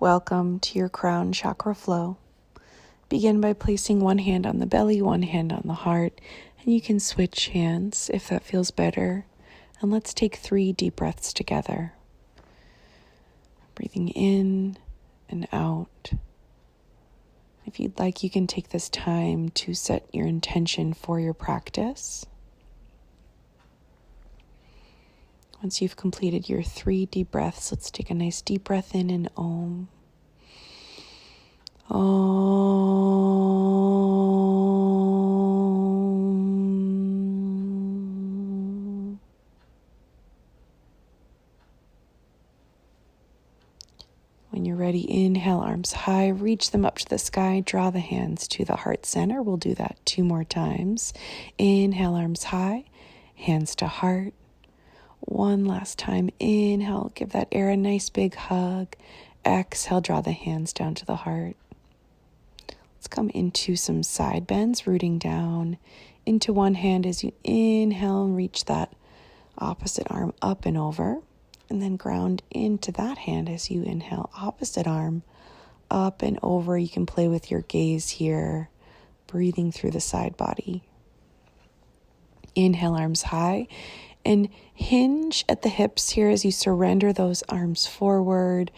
Welcome to your crown chakra flow. Begin by placing one hand on the belly, one hand on the heart, and you can switch hands if that feels better. And let's take 3 deep breaths together. Breathing in and out. If you'd like, you can take this time to set your intention for your practice. Once you've completed your 3 deep breaths, let's take a nice deep breath in and Om. Om. When you're ready, inhale, arms high, reach them up to the sky, draw the hands to the heart center. We'll do that 2 more times. Inhale, arms high, hands to heart. One last time, inhale, give that air a nice big hug. Exhale, draw the hands down to the heart. Let's come into some side bends, rooting down into one hand as you inhale and reach that opposite arm up and over. And then ground into that hand as you inhale, opposite arm up and over. You can play with your gaze here, breathing through the side body. Inhale, arms high, and hinge at the hips here as you surrender those arms forward.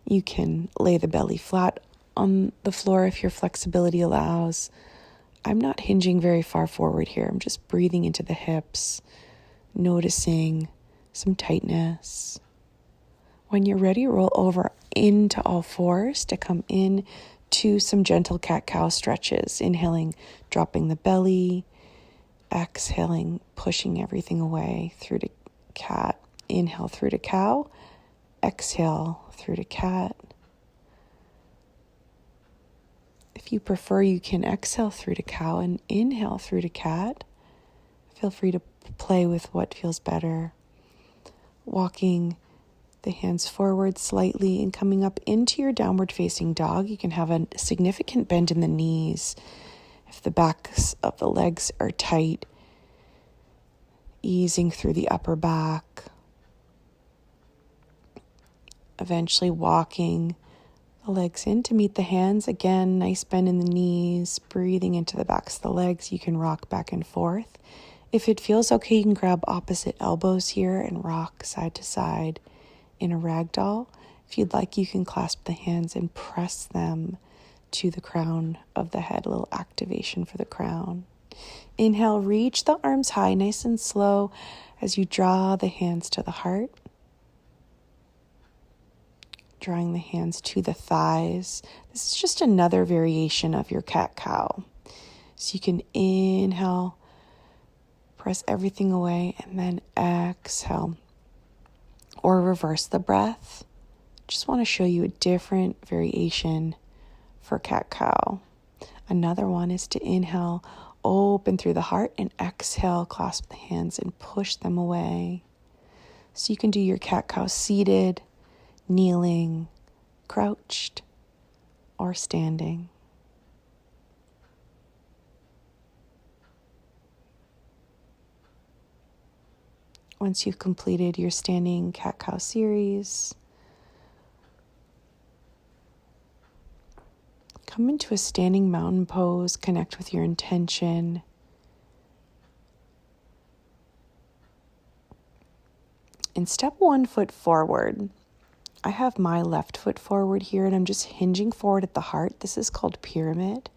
You can lay the belly flat on the floor if your flexibility allows. I'm not hinging very far forward here. I'm just breathing into the hips, noticing some tightness. When you're ready, roll over into all fours to come in to some gentle cat-cow stretches. Inhaling, dropping the belly. Exhaling, pushing everything away through to cat. Inhale through to cow. Exhale through to cat. If you prefer, you can exhale through to cow and inhale through to cat. Feel free to play with what feels better. Walking the hands forward slightly and coming up into your downward facing dog. You can have a significant bend in the knees. If the backs of the legs are tight, easing through the upper back. Eventually walking the legs in to meet the hands. Again, nice bend in the knees, breathing into the backs of the legs. You can rock back and forth. If it feels okay, you can grab opposite elbows here and rock side to side in a ragdoll. If you'd like, you can clasp the hands and press them to the crown of the head, a little activation for the crown. Inhale, reach the arms high, nice and slow as you draw the hands to the heart. Drawing the hands to the thighs. This is just another variation of your cat-cow. So you can inhale, press everything away, and then exhale. Or reverse the breath. Just want to show you a different variation for cat-cow. Another one is to inhale, open through the heart, and exhale, clasp the hands and push them away. So you can do your cat-cow seated, kneeling, crouched, or standing. Once you've completed your standing cat-cow series, come into a standing mountain pose, connect with your intention. And step 1 foot forward. I have my left foot forward here and I'm just hinging forward at the heart. This is called pyramid.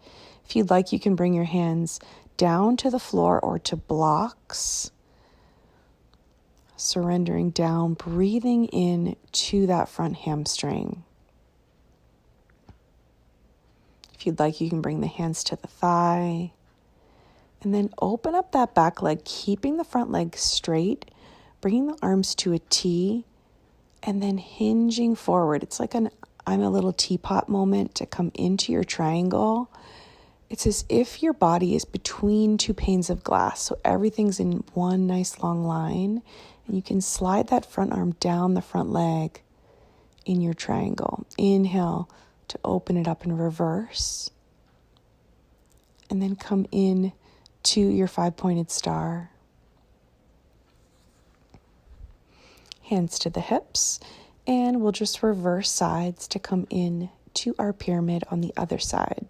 If you'd like, you can bring your hands down to the floor or to blocks. Surrendering down, breathing in to that front hamstring. If you'd like, you can bring the hands to the thigh. And then open up that back leg, keeping the front leg straight, bringing the arms to a T, and then hinging forward. It's like an I'm a little teapot moment to come into your triangle. It's as if your body is between 2 panes of glass, so everything's in one nice long line, and you can slide that front arm down the front leg in your triangle. Inhale to open it up in reverse, and then come in to your 5-pointed star. Hands to the hips. And we'll just reverse sides to come in to our pyramid on the other side.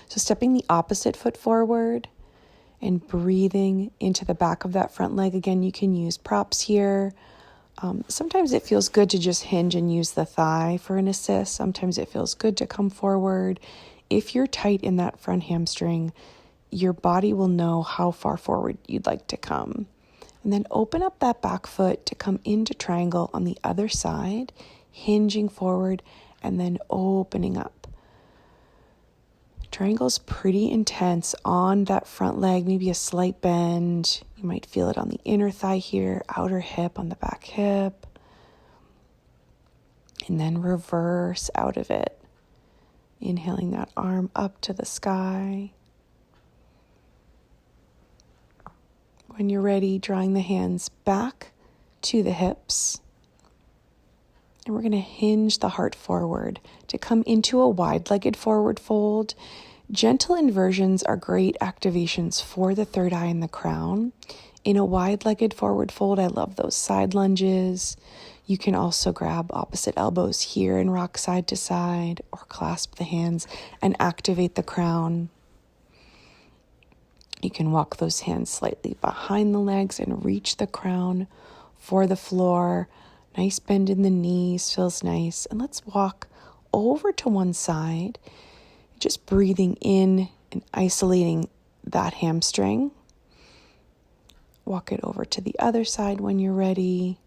So stepping the opposite foot forward and breathing into the back of that front leg. Again, you can use props here. Sometimes it feels good to just hinge and use the thigh for an assist. Sometimes it feels good to come forward. If you're tight in that front hamstring, your body will know how far forward you'd like to come. And then open up that back foot to come into triangle on the other side, hinging forward and then opening up. Triangle's pretty intense on that front leg, maybe a slight bend. You might feel it on the inner thigh here, outer hip on the back hip. And then reverse out of it. Inhaling that arm up to the sky. When you're ready, drawing the hands back to the hips. And we're going to hinge the heart forward to come into a wide-legged forward fold. Gentle inversions are great activations for the third eye and the crown. In a wide-legged forward fold, I love those side lunges. You can also grab opposite elbows here and rock side to side, or clasp the hands and activate the crown. You can walk those hands slightly behind the legs and reach the crown for the floor. Nice bend in the knees, feels nice. And let's walk over to one side, just breathing in and isolating that hamstring. Walk it over to the other side when you're ready.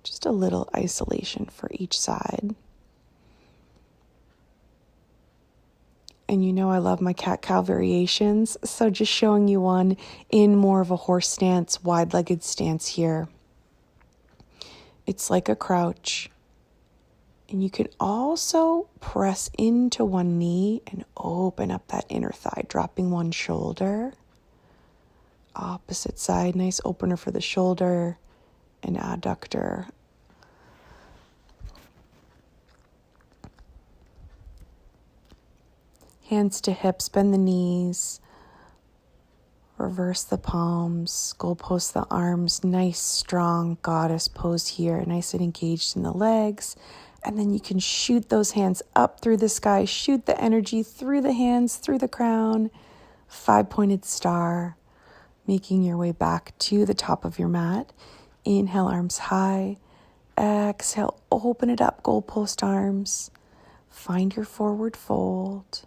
Just a little isolation for each side. And you know I love my cat-cow variations, so just showing you one in more of a horse stance, wide-legged stance here. It's like a crouch. And you can also press into one knee and open up that inner thigh, dropping one shoulder. Opposite side, nice opener for the shoulder and adductor. Hands to hips, bend the knees. Reverse the palms, goalpost the arms, nice strong goddess pose here, nice and engaged in the legs. And then you can shoot those hands up through the sky, shoot the energy through the hands, through the crown, 5-pointed star, making your way back to the top of your mat. Inhale, arms high. Exhale, open it up, goalpost arms. Find your forward fold.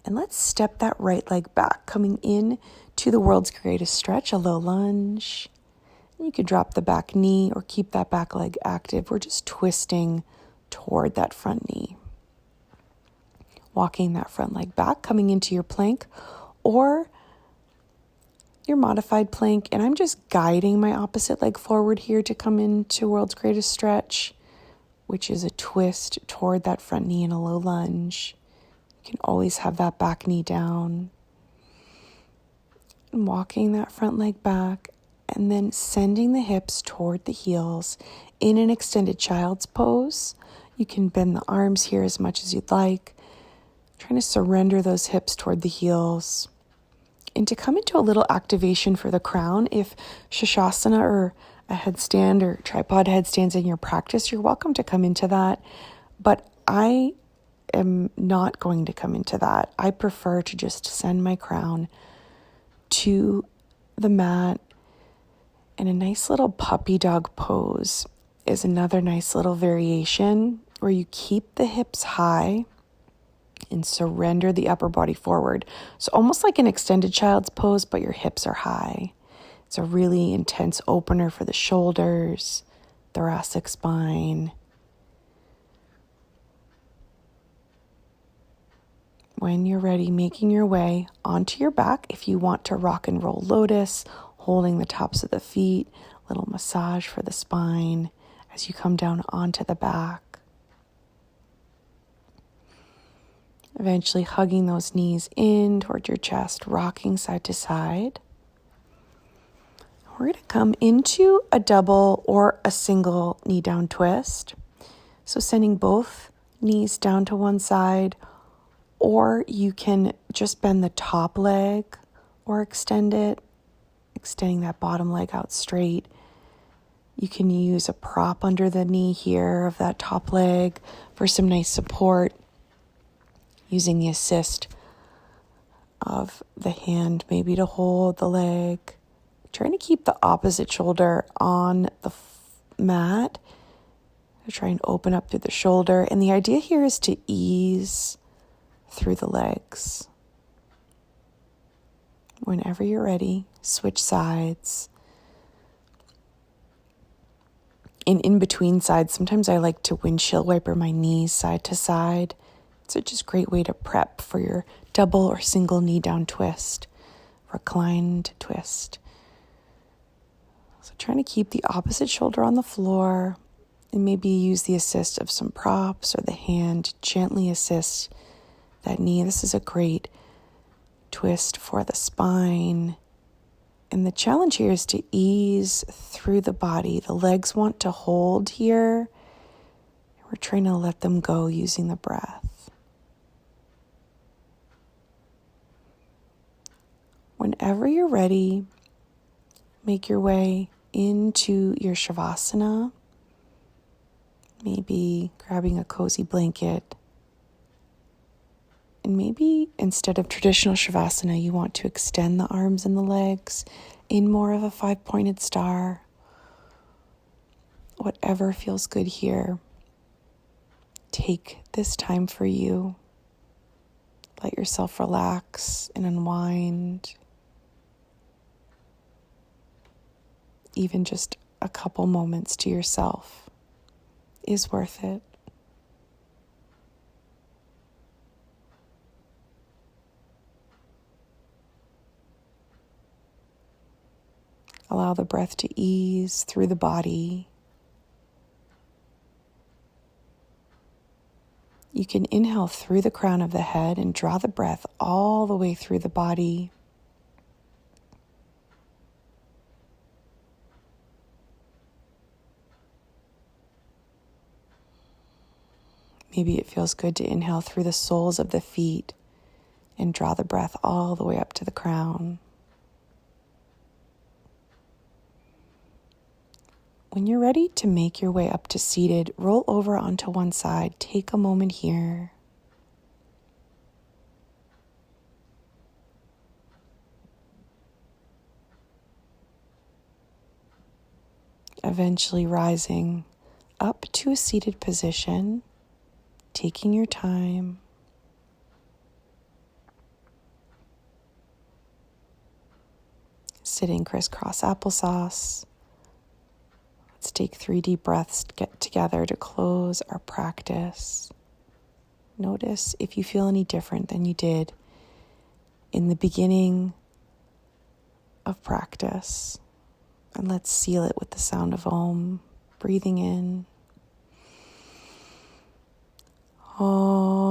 And let's step that right leg back, coming in to the world's greatest stretch, a low lunge. You could drop the back knee or keep that back leg active. We're just twisting toward that front knee. Walking that front leg back, coming into your plank or your modified plank. And I'm just guiding my opposite leg forward here to come into world's greatest stretch, which is a twist toward that front knee in a low lunge. You can always have that back knee down. And walking that front leg back and then sending the hips toward the heels in an extended child's pose. You can bend the arms here as much as you'd like. Trying to surrender those hips toward the heels. And to come into a little activation for the crown, if Shashasana or a headstand or tripod headstands in your practice, you're welcome to come into that. But I am not going to come into that. I prefer to just send my crown to the mat. And a nice little puppy dog pose is another nice little variation where you keep the hips high and surrender the upper body forward. So almost like an extended child's pose, but your hips are high. It's a really intense opener for the shoulders, thoracic spine. When you're ready, making your way onto your back. If you want to rock and roll lotus, holding the tops of the feet, a little massage for the spine as you come down onto the back. Eventually hugging those knees in toward your chest, rocking side to side. We're going to come into a double or a single knee down twist. So sending both knees down to one side, or you can just bend the top leg or extend it, extending that bottom leg out straight. You can use a prop under the knee here of that top leg for some nice support, using the assist of the hand maybe to hold the leg. Trying to keep the opposite shoulder on the mat. Try and open up through the shoulder. And the idea here is to ease through the legs. Whenever you're ready, switch sides. And in between sides, sometimes I like to windshield wiper my knees side to side. It's a just great way to prep for your double or single knee down twist, reclined twist. So trying to keep the opposite shoulder on the floor, and maybe use the assist of some props or the hand to gently assist that knee. This is a great twist for the spine. And the challenge here is to ease through the body. The legs want to hold here. We're trying to let them go using the breath. Whenever you're ready, make your way into your Shavasana. Maybe grabbing a cozy blanket. And maybe instead of traditional Shavasana, you want to extend the arms and the legs in more of a 5-pointed star. Whatever feels good here. Take this time for you. Let yourself relax and unwind. Even just a couple moments to yourself is worth it. Allow the breath to ease through the body. You can inhale through the crown of the head and draw the breath all the way through the body. Maybe it feels good to inhale through the soles of the feet and draw the breath all the way up to the crown. When you're ready to make your way up to seated, roll over onto one side. Take a moment here. Eventually rising up to a seated position, taking your time. Sitting crisscross applesauce. Let's take 3 deep breaths to get together to close our practice. Notice if you feel any different than you did in the beginning of practice. And let's seal it with the sound of Om. Breathing in. Om.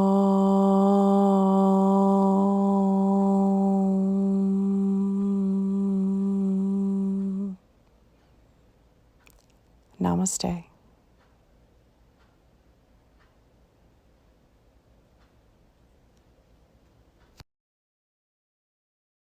Namaste.